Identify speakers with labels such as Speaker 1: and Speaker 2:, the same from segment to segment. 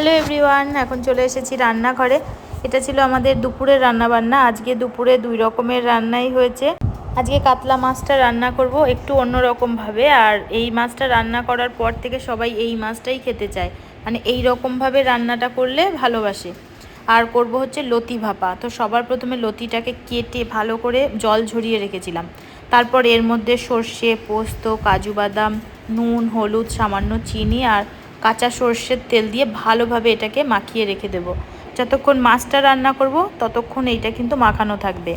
Speaker 1: Hello everyone, এখন চলে এসেছি রান্নাঘরে। এটা ছিল আমাদের দুপুরের রান্নাবান্না। আজকে দুপুরে 2 রকমের রান্নাই হয়েছে। আজকে কাতলা মাছটা রান্না করব একটু অন্যরকমভাবে। আর এই মাছটা রান্না করার পর থেকে সবাই এই মাছটাই খেতে চায়, মানে এই রকমভাবে রান্নাটা করলে ভালোবাসে। আর করব হচ্ছে লতি ভাপা। তো সবার প্রথমে লতিটাকে কেটে ভালো করে জল ঝরিয়ে রেখেছিলাম। তারপর এর মধ্যে সর্ষে, পোস্ত, কাজু বাদাম, নুন, হলুদ, সামান্য চিনি আর কাঁচা সর্ষের তেল দিয়ে ভালোভাবে এটাকে মাখিয়ে রেখে দেব। যতক্ষণ মাছটা রান্না করব ততক্ষণ এইটা কিন্তু মাখানো থাকবে।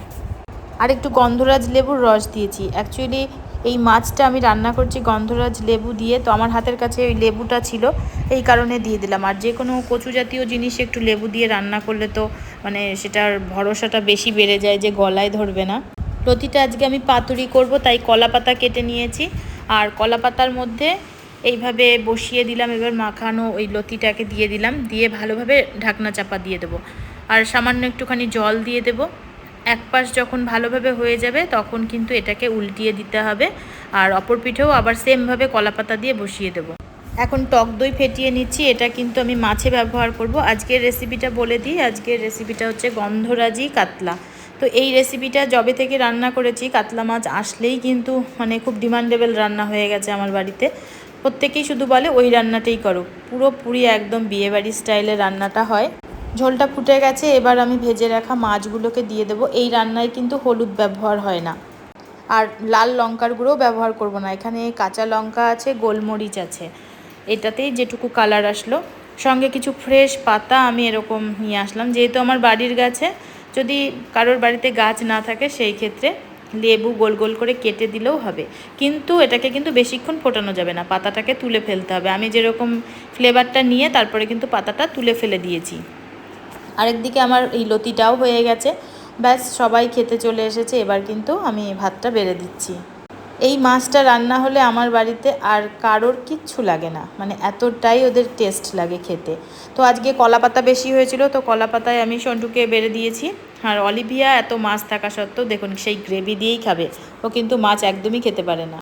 Speaker 1: আর একটু গন্ধরাজ লেবুর রস দিয়েছি। অ্যাকচুয়ালি এই মাছটা আমি রান্না করছি গন্ধরাজ লেবু দিয়ে, তো আমার হাতের কাছে ওই লেবুটা ছিল, এই কারণে দিয়ে দিলাম। আর যে কোনো কচু জাতীয় জিনিস একটু লেবু দিয়ে রান্না করলে তো মানে সেটার ভরসাটা বেশি বেড়ে যায় যে গলায় ধরবে না। লতিটা আজকে আমি পাতুরি করব, তাই কলা পাতা কেটে নিয়েছি। আর কলা পাতার মধ্যে এইভাবে বসিয়ে দিলাম। এবার মাখানো ওই লতিটাকে দিয়ে দিলাম, দিয়ে ভালোভাবে ঢাকনা চাপা দিয়ে দেবো। আর সামান্য একটুখানি জল দিয়ে দেবো। এক পাশ যখন ভালোভাবে হয়ে যাবে তখন কিন্তু এটাকে উল্টিয়ে দিতে হবে। আর অপর পিঠেও আবার সেমভাবে কলা পাতা দিয়ে বসিয়ে দেবো। এখন টক দই ফেটিয়ে নিচ্ছি। এটা কিন্তু আমি মাছে ব্যবহার করব। আজকের রেসিপিটা বলে দিই, আজকের রেসিপিটা হচ্ছে গন্ধরাজি কাতলা। তো এই রেসিপিটা যবে থেকে রান্না করেছি, কাতলা মাছ আসলেই কিন্তু মানে খুব ডিমান্ডেবল রান্না হয়ে গেছে আমার বাড়িতে। প্রত্যেকেই শুধু বলে ওই রান্নাটাই করো, পুরোপুরি একদম বিয়েবাড়ি স্টাইলে রান্নাটা হয়। ঝোলটা ফুটে গেছে, এবার আমি ভেজে রাখা মাছগুলোকে দিয়ে দেবো। এই রান্নায় কিন্তু হলুদ ব্যবহার হয় না, আর লাল লঙ্কার গুঁড়োও ব্যবহার করব না। এখানে কাঁচা লঙ্কা আছে, গোলমরিচ আছে, এটাতেই যেটুকু কালার আসলো। সঙ্গে কিছু ফ্রেশ পাতা আমি এরকম নিয়ে আসলাম, যেহেতু আমার বাড়ির গাছে। যদি কারোর বাড়িতে গাছ না থাকে সেই ক্ষেত্রে লেবু গোল গোল করে কেটে দিলেও হবে। কিন্তু এটাকে কিন্তু বেশিক্ষণ ফোটানো যাবে না, পাতাটাকে তুলে ফেলতে হবে। আমি যেরকম ফ্লেভারটা নিয়ে তারপরে কিন্তু পাতাটা তুলে ফেলে দিয়েছি। আরেকদিকে আমার এই লতিটাও হয়ে গেছে। ব্যাস, সবাই খেতে চলে এসেছে। এবার কিন্তু আমি ভাতটা বেড়ে দিচ্ছি। এই মাছটা রান্না হলে আমার বাড়িতে আর কারোর কিচ্ছু লাগে না, মানে এতটাই ওদের টেস্ট লাগে খেতে। তো আজকে কলা পাতা বেশি হয়েছিল, তো কলা পাতায় আমি সন্টুকে বেড়ে দিয়েছি। আর অলিভিয়া এত মাছ থাকা সত্ত্বেও দেখুন সেই গ্রেভি দিয়েই খাবে, ও কিন্তু মাছ একদমই খেতে পারে না।